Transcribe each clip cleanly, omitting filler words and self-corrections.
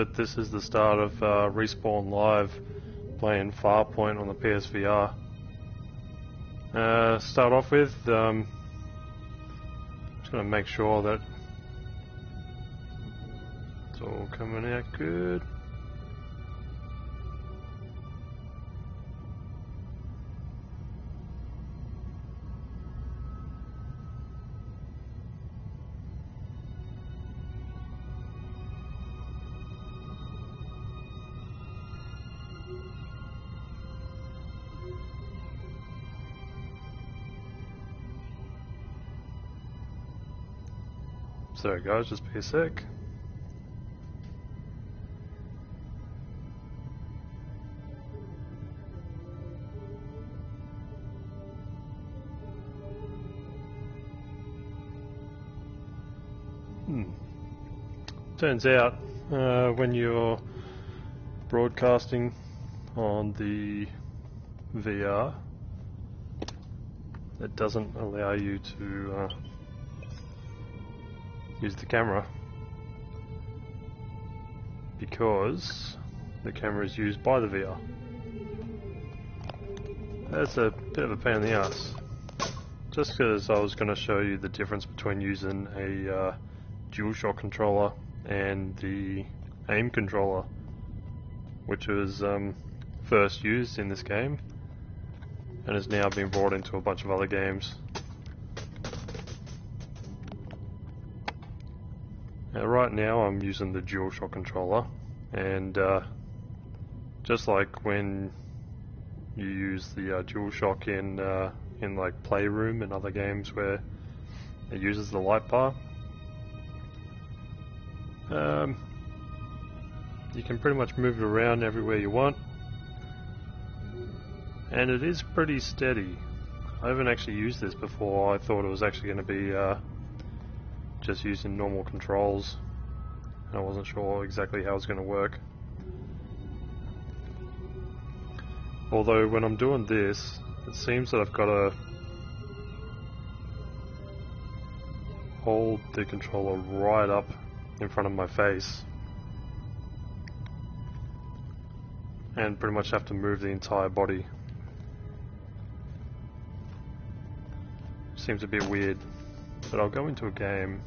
that this is the start of Respawn Live playing Farpoint on the Psvr. Start off with, just going to make sure that it's all coming out good. Sorry guys, just be a sec. Turns out when you're broadcasting on the VR, it doesn't allow you to use the camera because the camera is used by the VR. That's a bit of a pain in the ass. Just because I was going to show you the difference between using a DualShock controller and the aim controller, which was first used in this game and has now been brought into a bunch of other games. Right now I'm using the DualShock controller, and just like when you use the DualShock in like Playroom and other games where it uses the light bar, you can pretty much move it around everywhere you want, and it is pretty steady. I haven't actually used this before. I thought it was actually going to be just using normal controls, and I wasn't sure exactly how it was going to work. Although when I'm doing this, it seems that I've got to hold the controller right up in front of my face and pretty much have to move the entire body. Seems a bit weird, but I'll go into a game.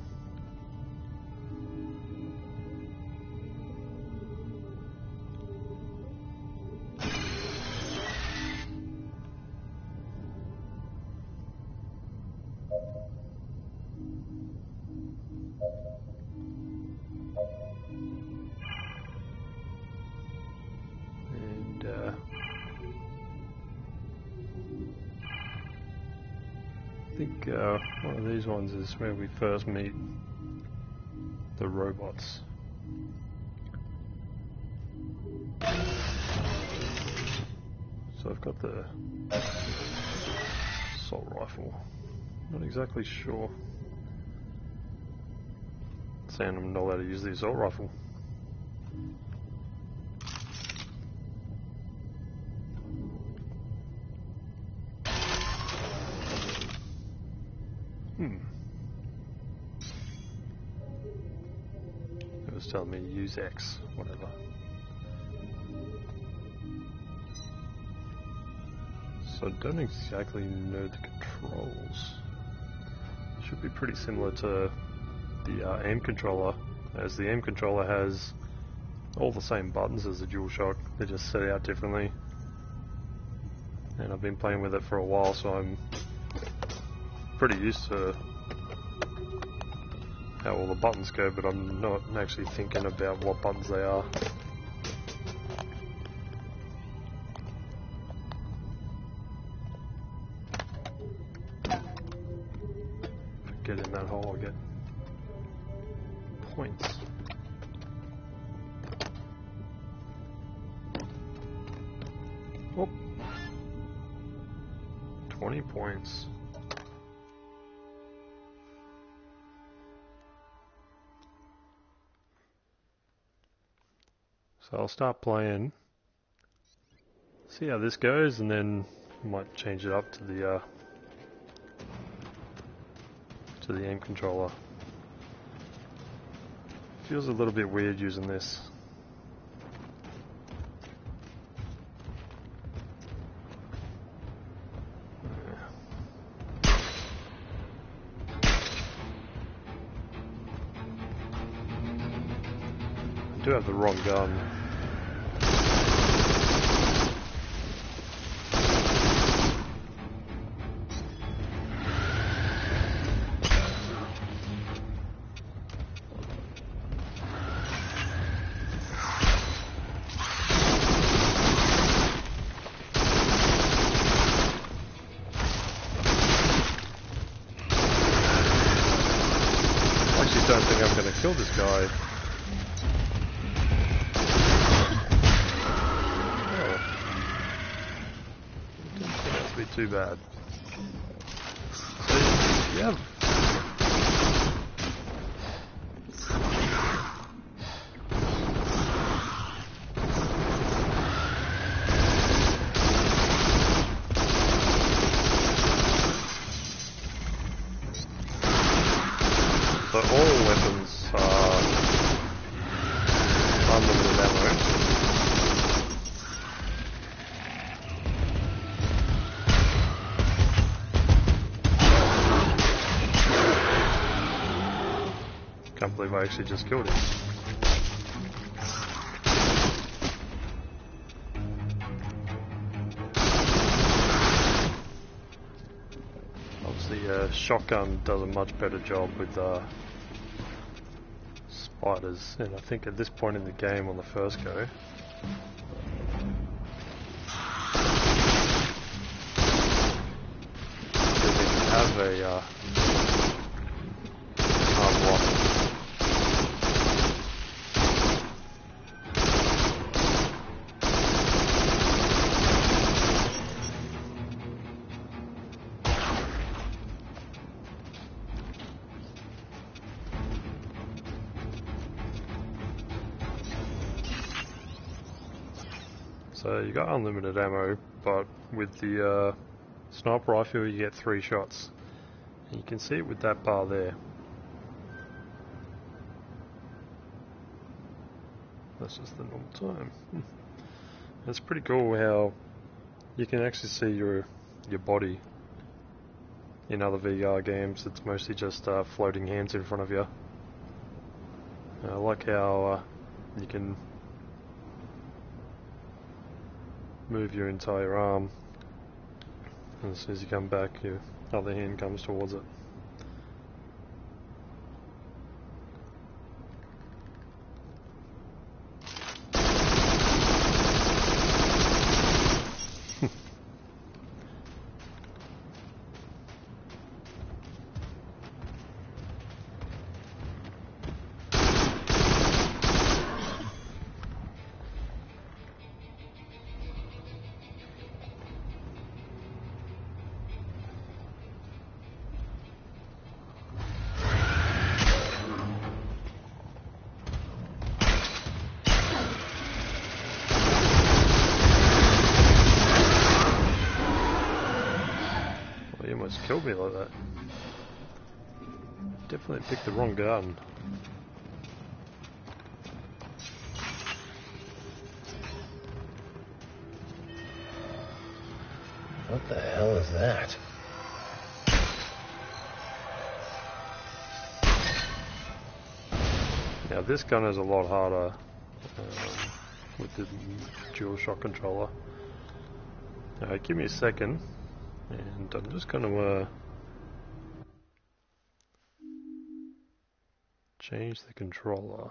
I think one of these ones is where we first meet the robots. So I've got the assault rifle. Not exactly sure. Saying I'm not allowed to use the assault rifle. It was telling me use X, whatever. So I don't exactly know the controls. Should be pretty similar to the aim controller, as the aim controller has all the same buttons as the DualShock. They're just set out differently. And I've been playing with it for a while, so I'm pretty used to how all the buttons go, but I'm not actually thinking about what buttons they are. If I get in that hole, I'll get points. Oh, 20 points. So I'll start playing, see how this goes, and then I might change it up to the aim controller. Feels a little bit weird using this do have the wrong gun. I don't think I'm going to kill this guy. Oh. Didn't think that to be too bad. So, yeah. So all weapons are unlimited ammo. Can't believe I actually just killed him. Obviously, shotgun does a much better job with spiders, and I think at this point in the game on the first go, because if you have a block. So you got unlimited ammo, but with the sniper rifle you get 3 shots. And you can see it with that bar there. That's just the normal time. It's pretty cool how you can actually see your body. In other VR games it's mostly just floating hands in front of you. I like how you can move your entire arm, and as soon as you come back your other hand comes towards it. He almost killed me like that. Definitely picked the wrong gun. What the hell is that? Now this gun is a lot harder with the dual shot controller. Alright, give me a second, and I'm just going to change the controller.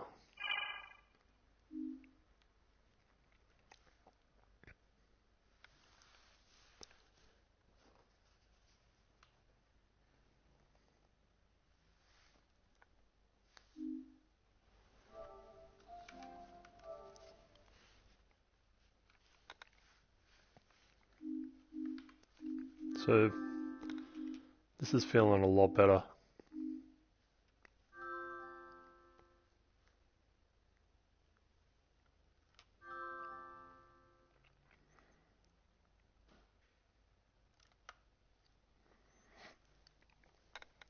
So this is feeling a lot better.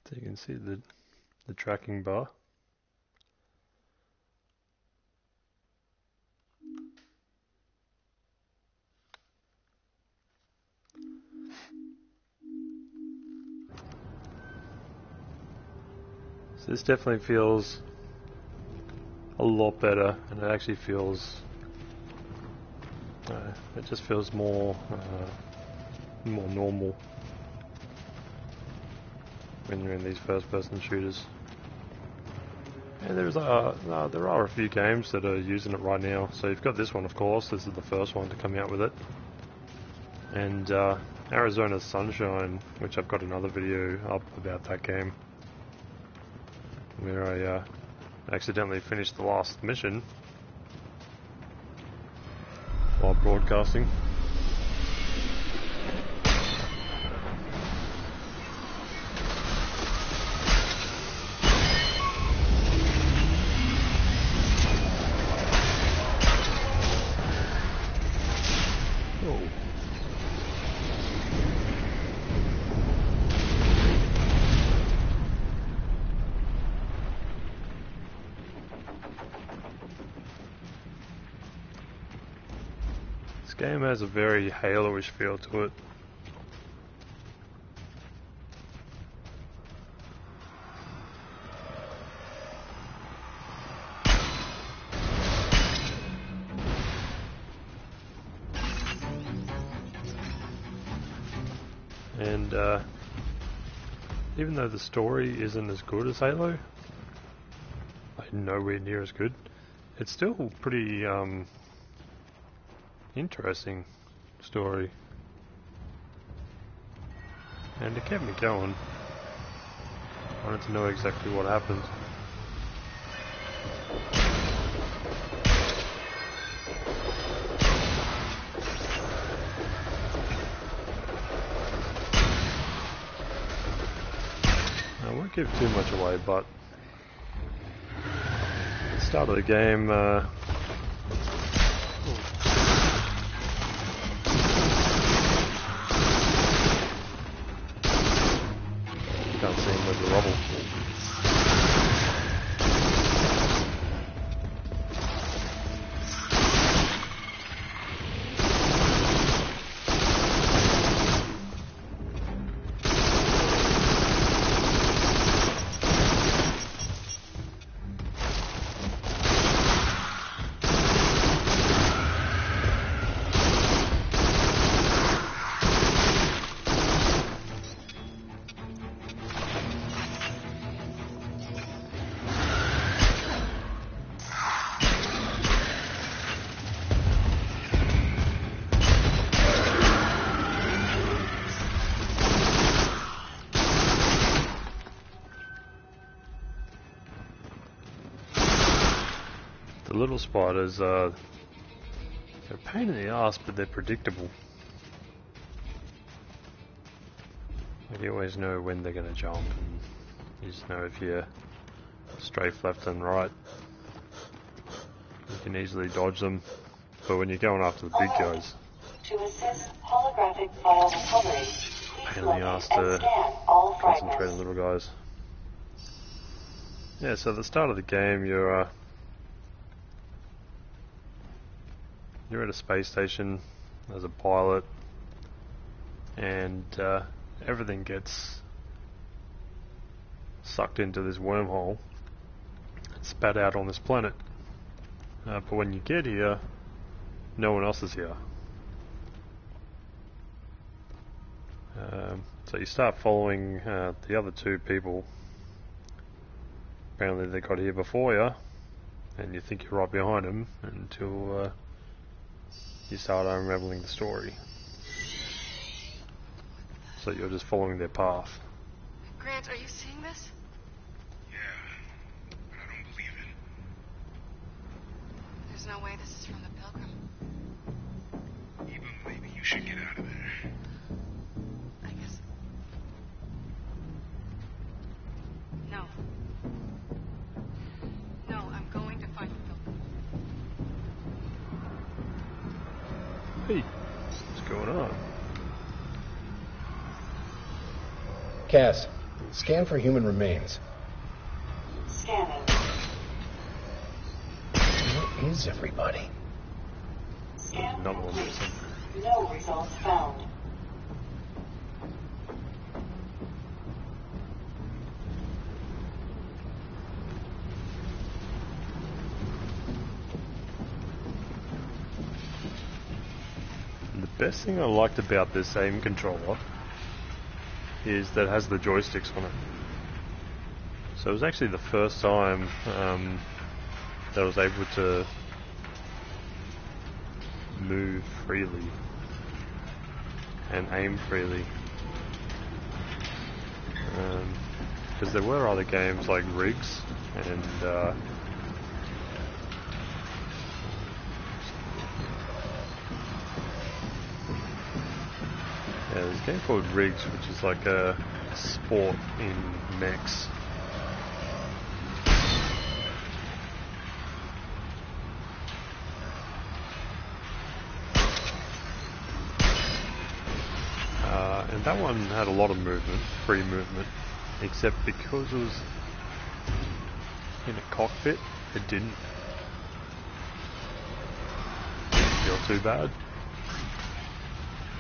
So you can see the tracking bar. So this definitely feels a lot better, and it actually feels it just feels more normal when you're in these first-person shooters. And there are a few games that are using it right now. So you've got this one, of course. This is the first one to come out with it. And Arizona Sunshine, which I've got another video up about that game, where I accidentally finished the last mission while broadcasting. This game has a very Halo-ish feel to it. And even though the story isn't as good as Halo, like nowhere near as good, it's still pretty interesting story, and it kept me going. I wanted to know exactly what happened. I won't give too much away, but at the start of the game, can't see him with the rubble. The little spiders are a pain in the ass, but they're predictable. Like you always know when they're going to jump, and you just know if you strafe left and right, you can easily dodge them. But when you're going after the big guys, to assist holographic file recovery, pain in the ass to concentrate on little guys. Yeah, so at the start of the game, you're at a space station as a pilot, and everything gets sucked into this wormhole and spat out on this planet. But when you get here, no one else is here. So you start following the other two people. Apparently they got here before you, and you think you're right behind them until you start unraveling the story. So you're just following their path. Grant, are you seeing this? Yeah, but I don't believe it. There's no way this is from the Pilgrim. Eva, maybe you should get out of there. I guess. No. No, I'm going to find the Pilgrim. Hey, what's going on? Cass, scan for human remains. Scanning. Where is everybody? Scan Another one complete. missing. No results found. best thing I liked about this aim controller is that it has the joysticks on it. So it was actually the first time that I was able to move freely and aim freely. Because there were other games like Rigs and yeah, there's a game called Rigs, which is like a sport in mechs. And that one had a lot of movement, free movement, except because it was in a cockpit, it didn't feel too bad.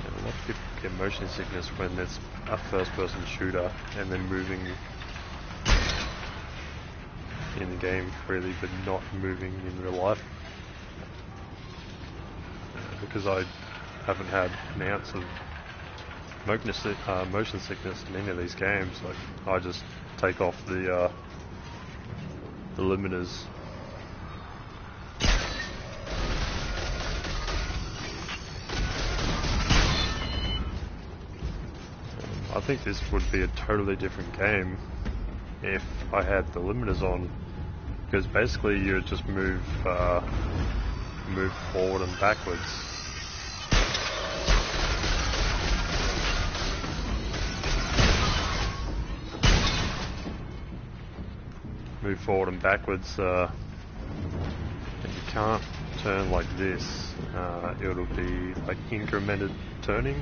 And a lot of people get motion sickness when it's a first-person shooter and then moving in the game freely but not moving in real life. Because I haven't had an ounce of motion sickness in any of these games, like I just take off the limiters. I think this would be a totally different game if I had the limiters on, because basically you would just move forward and backwards. Move forward and backwards, and you can't turn like this. It'll be like incremented turning,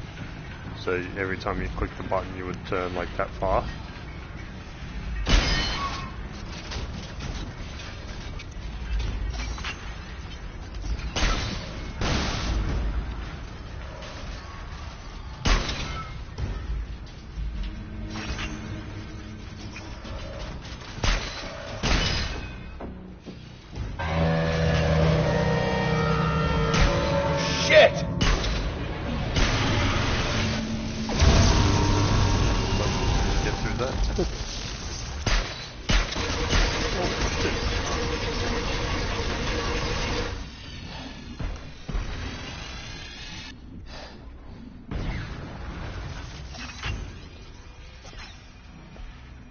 so every time you click the button you would turn like that far.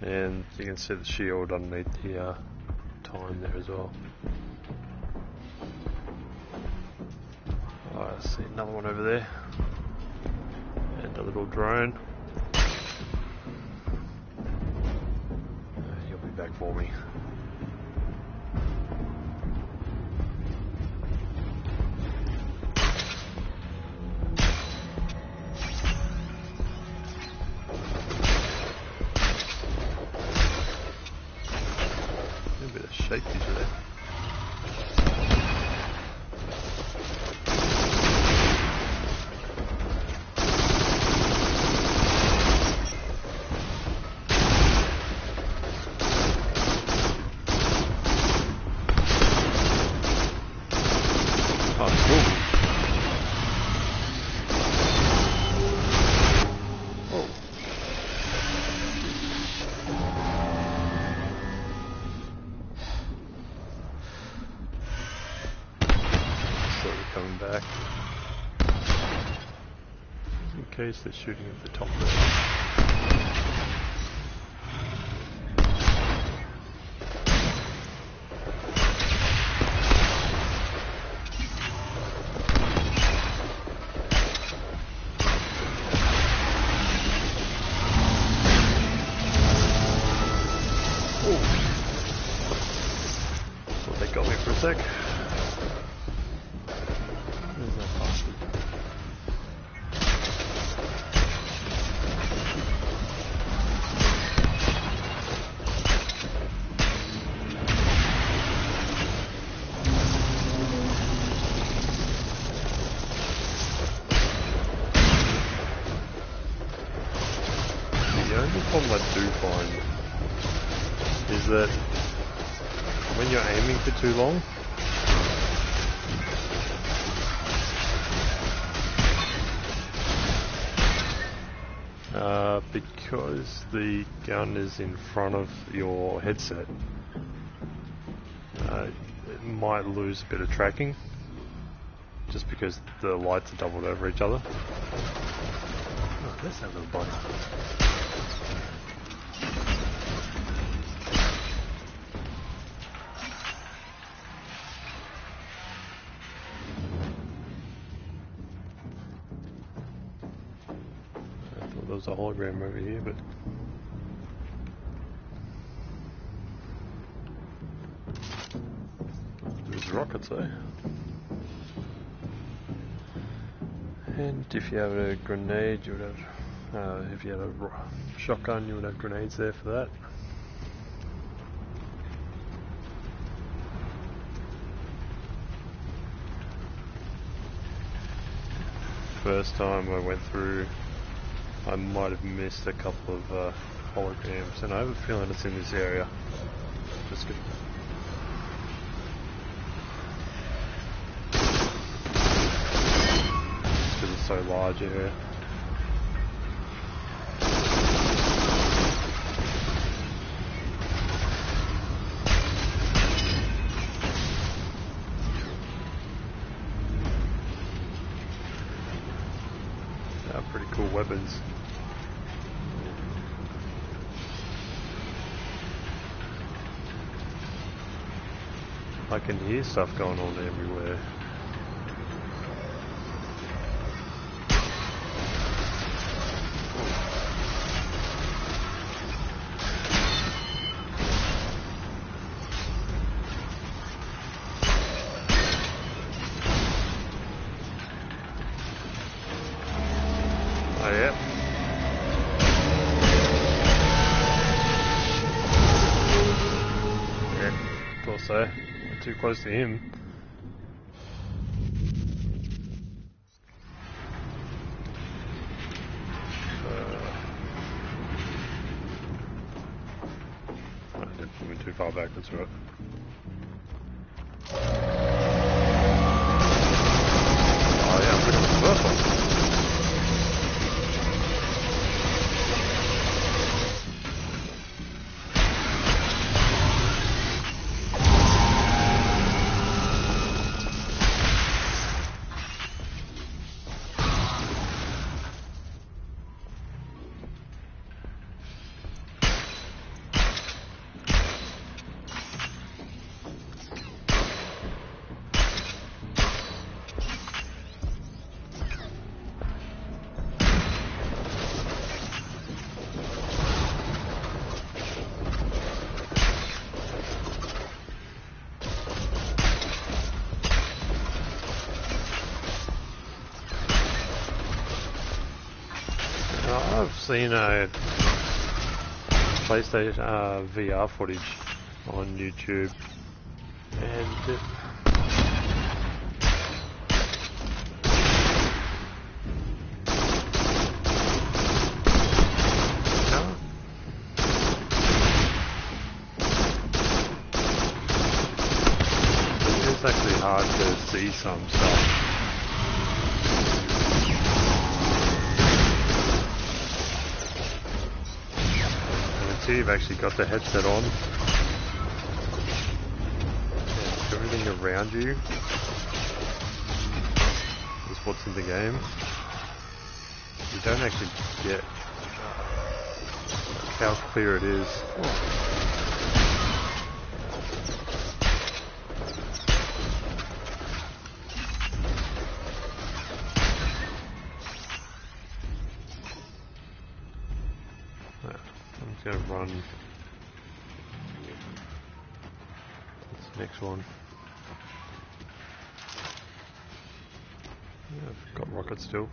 And you can see the shield underneath the time there as well. Oh, I see another one over there. And a little drone. He'll be back for me. Shaky today. Oh, cool. Oh. Coming back. In case they're shooting at the top there. Well, they got me for a sec. The only problem I do find is that when you're aiming for too long, because the gun is in front of your headset, it might lose a bit of tracking just because the lights are doubled over each other. Oh, there's that little body. I thought there was a hologram over here, but there's rockets though. And if you have a grenade, you would have. If you had a shotgun, you would have grenades there for that. First time I went through, I might have missed a couple of holograms, and I have a feeling it's in this area. Just good. Because it's so large area. Pretty cool weapons. I can hear stuff going on everywhere. Oh yeah. Yeah, thought so. Not too close to him. I didn't put me too far back, that's right. Oh yeah, I'm looking at the first one. I've seen a PlayStation VR footage on YouTube, and it, it's actually hard to see some stuff. See, you've actually got the headset on. Yeah, everything around you is what's in the game. You don't actually get how clear it is. I'm going to run this next one. Yeah, I've got rockets still.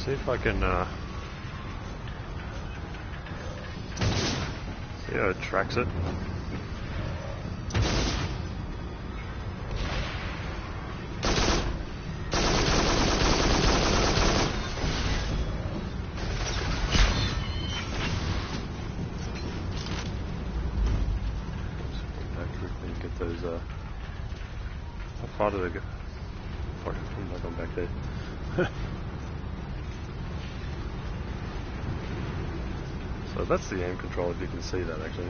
See if I can see how it tracks it. those, how far do they go? Fuck, I'm not going back there. So that's the aim control, if you can see that actually.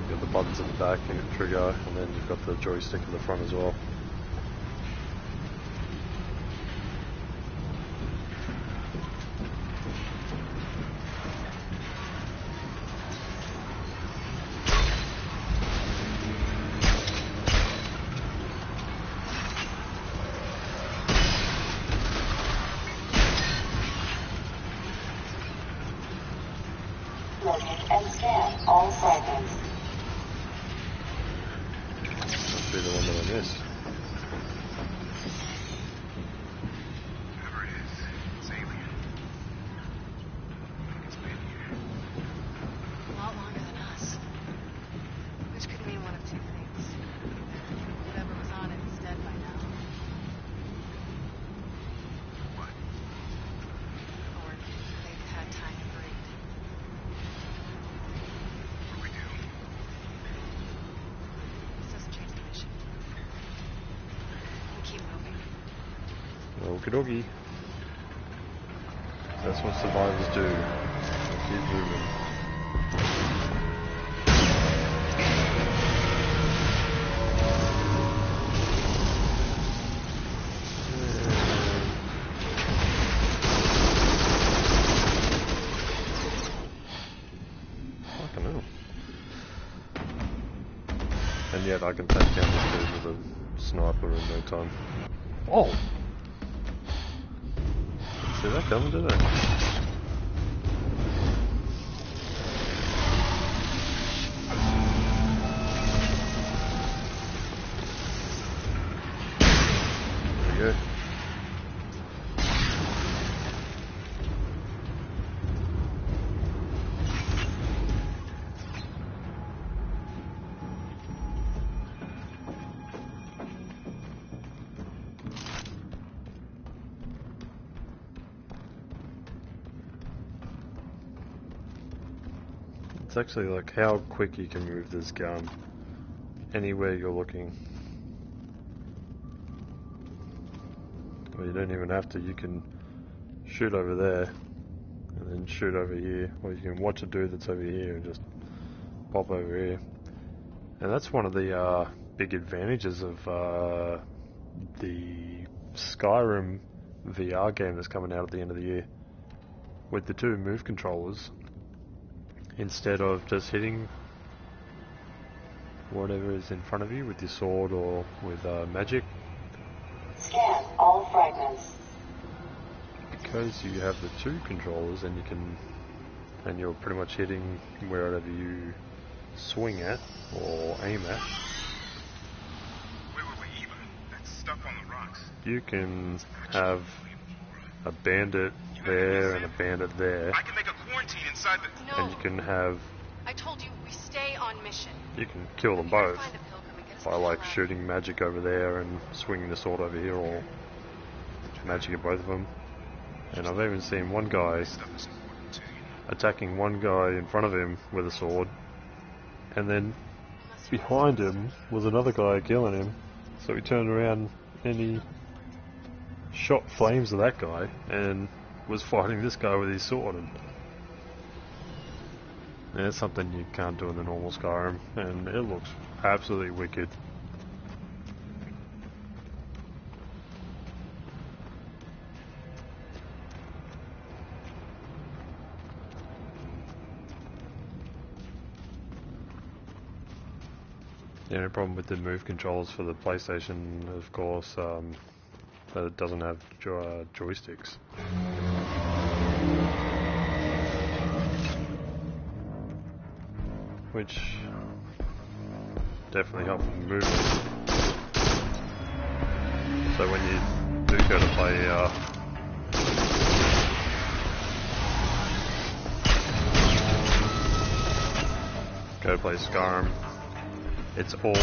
You've got the buttons at the back and the trigger, and then you've got the joystick at the front as well. Locate and scan all fragments. Must be the one that I missed. Whatever it is, it's alien. It's been here. A lot longer than us. Which could mean one of two things. Whatever was on it is dead by now. What? Or they've had time to breed. What do we do? This doesn't change the mission. We keep moving. Okie dokie. That's what survivors do. They keep moving. Fucking hell. And yet I can take down this dude with a sniper in no time. Oh! Didn't see that coming, did I? There we go. It's actually like how quick you can move this gun anywhere you're looking. Well, you don't even have to, you can shoot over there and then shoot over here, or you can watch a dude that's over here and just pop over here. And that's one of the big advantages of the Skyrim VR game that's coming out at the end of the year. With the two move controllers, instead of just hitting whatever is in front of you with your sword or with magic, Scan all fragments. because you have the two controllers and you can, and you're pretty much hitting wherever you swing at or aim at, Wait, Eva. That's stuck on the rocks. you can have a bandit there and a bandit there, I can make a quarantine inside the... No. and you can have, I told you we stay on mission. you can kill them We gotta both find the pilgrim and get us by the like hell out. shooting magic over there and swinging the sword over here, or magic at both of them. And I've even seen one guy Stuff is important to you. attacking one guy in front of him with a sword, and then Unless you behind him was another guy killing him. So he turned around and he shot flames at that guy and was fighting this guy with his sword. And it's something you can't do in the normal Skyrim, and it looks absolutely wicked. The only problem with the move controls for the PlayStation, of course, that it doesn't have joysticks. Which definitely helps with movement. So when you do go to play Skyrim, it's all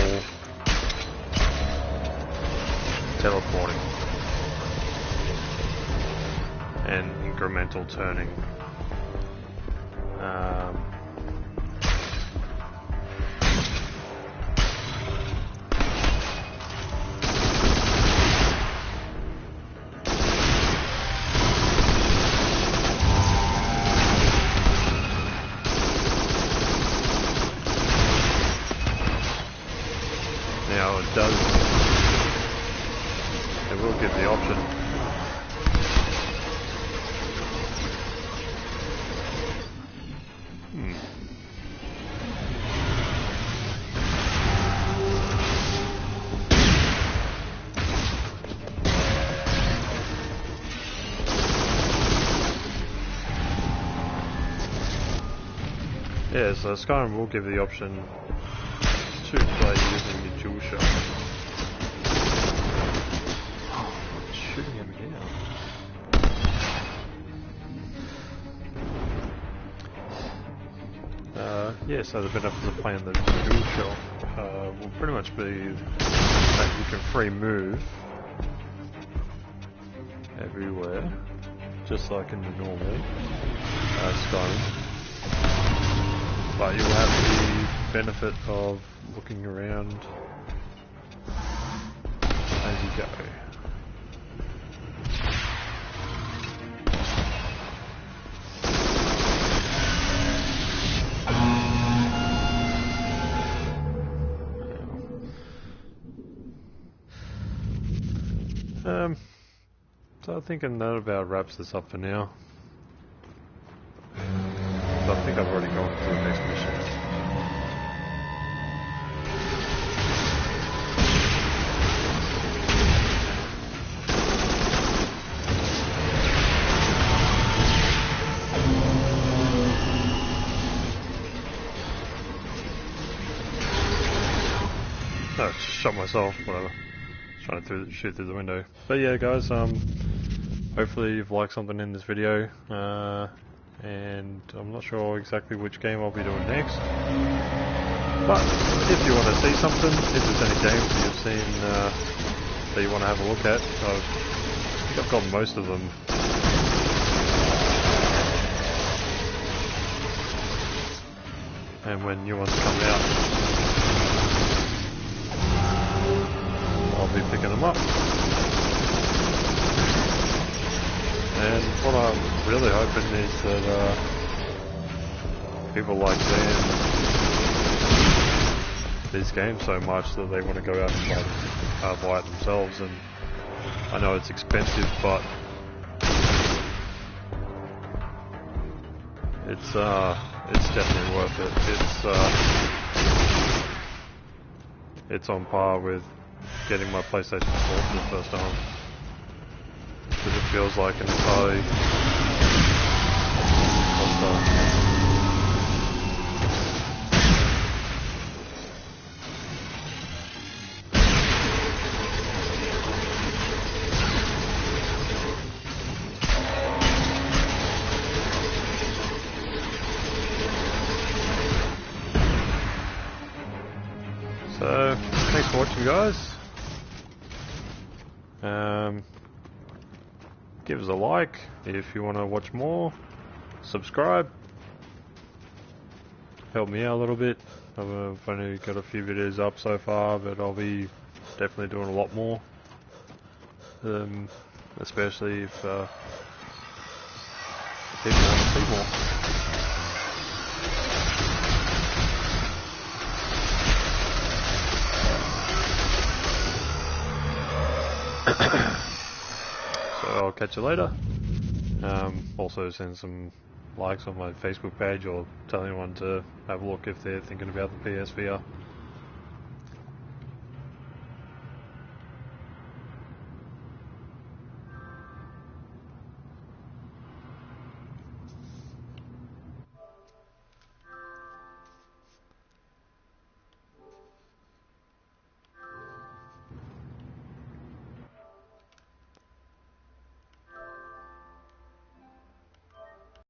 teleporting and incremental turning. it does. It will give the option. Yeah, so Skyrim will give the option to play using your dual shot. It's shooting at me now. Yeah, so the benefits of playing the dual shot will pretty much be that you can free move everywhere, just like in the normal Skyrim. But you'll have the benefit of looking around as you go. So I think that about wraps this up for now. So I think I've already gone to the next mission. No, shot myself, whatever. Trying to shoot through the window. But yeah guys, hopefully you've liked something in this video. And I'm not sure exactly which game I'll be doing next. But if you want to see something, if there's any games that you've seen that you want to have a look at, I think I've got most of them. And when new ones come out, I'll be picking them up. And what I'm really hoping is that people like these games so much that they want to go out and buy it themselves. And I know it's expensive, but it's definitely worth it. It's on par with getting my PlayStation 4 for the first time. Because it feels like an entirely console. So, thanks for watching guys. Give us a like if you want to watch more. Subscribe. Help me out a little bit. I've only got a few videos up so far, but I'll be definitely doing a lot more. Especially if people want to see more. So I'll catch you later. Also send some likes on my Facebook page or tell anyone to have a look if they're thinking about the PSVR.